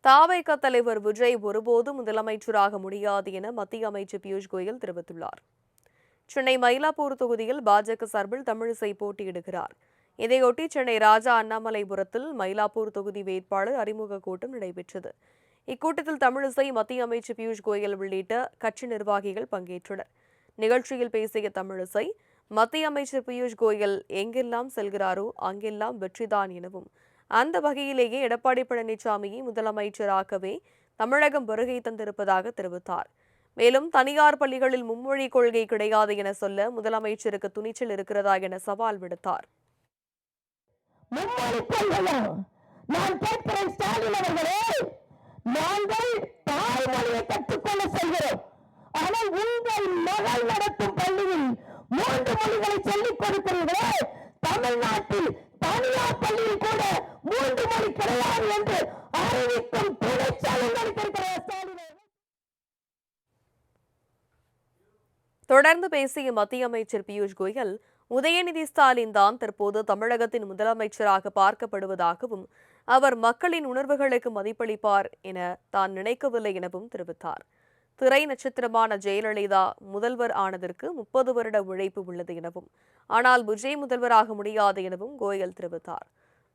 தவிக தலைவர் விஜய் ஒருபோதும் முதலமைச்சராக முடியாது என மத்திய அமைச்சர் பியூஷ் கோயல் தெரிவித்துள்ளார். சென்னை மயிலாப்பூர் தொகுதியில் பாஜக சார்பில் தமிழிசை போட்டியிடுகிறார். இதையொட்டி சென்னை ராஜா அண்ணாமலைபுரத்தில் மயிலாப்பூர் தொகுதி வேட்பாளர் அறிமுக கூட்டம் நடைபெற்றது. இக்கூட்டத்தில் தமிழிசை, மத்திய அமைச்சர் பியூஷ் கோயல் உள்ளிட்ட கட்சி நிர்வாகிகள் பங்கேற்றனர். நிகழ்ச்சியில் பேசிய தமிழிசை, மத்திய அமைச்சர் பியூஷ் கோயல் எங்கெல்லாம் செல்கிறாரோ அங்கெல்லாம் வெற்றிதான் எனவும், அந்த வகையிலேயே எடப்பாடி பழனிசாமியை முதலமைச்சராகவே தமிழகம் வருகை தந்திருப்பதாக தெரிவித்தார். மேலும் தனியார் பள்ளிகளில் மும்மொழி கொள்கை கிடையாது என சொல்ல முதலமைச்சருக்கு துணிச்சல் இருக்கிறதா என சவால் விடுத்தார். நான் கேட்கிறேன் ஸ்டாலின் அவர்களே, நாங்கள் தாய்மொழியை கற்றுக்கொள்ள செல்கிறோம். ஆனால் உங்கள் மகள் நடத்தும் பள்ளியில் 3 மொழிகளை சொல்லிக் கொடுக்கிறீர்களே, தமிழ்நாட்டில் தனியார் பள்ளியில் கூட 3 மொழி கிடையாது என்று அறிவிக்கும் துணைச்சாலை நடத்திருக்கிற ஸ்டாலின். தொடர்ந்து பேசிய மத்திய அமைச்சர் பியூஷ் கோயல், உதயநிதி ஸ்டாலின் தான் தற்போது தமிழகத்தின் முதலமைச்சராக பார்க்கப்படுவதாகவும், அவர் மக்களின் உணர்வுகளுக்கு மதிப்பளிப்பார் என தான் நினைக்கவில்லை எனவும் தெரிவித்தார். திரை நட்சத்திரமான ஜெயலலிதா முதல்வர் ஆனதற்கு 30 வருட உழைப்பு உள்ளது எனவும், ஆனால் விஜய் முதல்வராக முடியாது எனவும் கோயல் தெரிவித்தார்.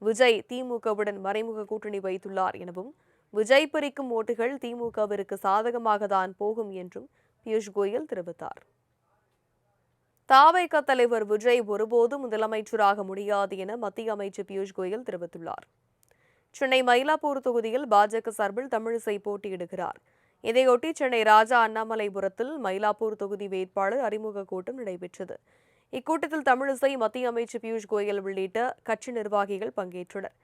விஜய் திமுகவுடன் மறைமுக கூட்டணி வைத்துள்ளார் எனவும், விஜய் பிரிக்கும் ஓட்டுகள் திமுகவிற்கு சாதகமாக தான் போகும் என்றும் பியூஷ் கோயல் தெரிவித்தார். தவிக தலைவர் விஜய் ஒருபோதும் முதலமைச்சராக முடியாது என மத்திய அமைச்சர் பியூஷ் கோயல் தெரிவித்துள்ளார். சென்னை மயிலாப்பூர் தொகுதியில் பாஜக சார்பில் தமிழிசை போட்டியிடுகிறார். இதையொட்டி சென்னை ராஜா அண்ணாமலைபுரத்தில் மயிலாப்பூர் தொகுதி வேட்பாளர் அறிமுக கூட்டம் நடைபெற்றது. இக்கூட்டத்தில் தமிழிசை, மத்திய அமைச்சர் பியூஷ் கோயல் உள்ளிட்ட கட்சி நிர்வாகிகள் பங்கேற்றனர்.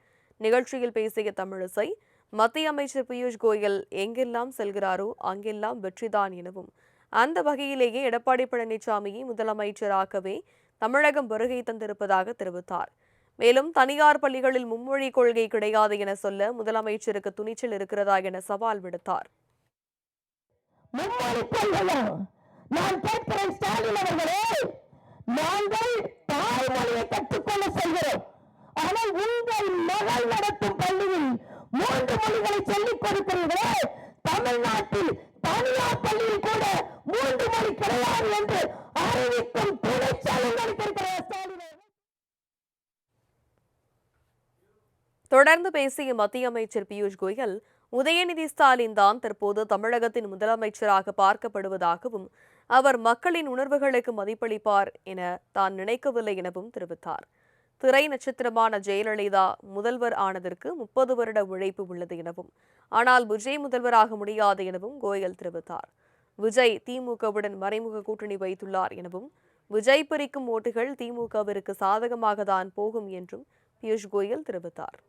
நிகழ்ச்சியில் பேசிய தமிழிசை, மத்திய அமைச்சர் பியூஷ் கோயல் எங்கெல்லாம் செல்கிறாரோ அங்கெல்லாம் வெற்றிதான் எனவும், அந்த வகையிலேயே எடப்பாடி பழனிசாமியை முதலமைச்சராகவே தமிழகம் வருகை தந்திருப்பதாக தெரிவித்தார். மேலும் தனியார் பள்ளிகளில் மும்மொழி கொள்கை கிடையாது என சொல்ல முதலமைச்சருக்கு துணிச்சல் இருக்கிறதா என சவால் விடுத்தார். நான் கேட்கிறேன் ஸ்டாலின் அவர்களே, நாங்கள் தாய்மொழியை கற்றுக்கொள்ள செல்கிறோம். ஆனால் உங்கள் மகள் நடத்தும் பள்ளியில் 3 மொழிகளை சொல்லிக் கொடுக்கிறீர்களே, தமிழ்நாட்டில் தனியார் பள்ளியில் கூட 3 மொழி கிடையாது என்று அறிவிக்கும் துணைச்சாலை நடத்திருக்கிற ஸ்டாலின். தொடர்ந்து பேசிய மத்திய அமைச்சர் பியூஷ் கோயல், உதயநிதி ஸ்டாலின் தான் தற்போது தமிழகத்தின் முதலமைச்சராக பார்க்கப்படுவதாகவும், அவர் மக்களின் உணர்வுகளுக்கு மதிப்பளிப்பார் என தான் நினைக்கவில்லை எனவும் தெரிவித்தார். திரை நட்சத்திரமான ஜெயலலிதா முதல்வர் ஆனதற்கு 30 வருட உழைப்பு உள்ளது எனவும், ஆனால் விஜய் முதல்வராக முடியாது எனவும் கோயல் தெரிவித்தார். விஜய் திமுகவுடன் மறைமுக கூட்டணி வைத்துள்ளார் எனவும், விஜய் பிரிக்கும் ஓட்டுகள் திமுகவிற்கு சாதகமாக தான் போகும் என்றும் பியூஷ் கோயல் தெரிவித்தார்.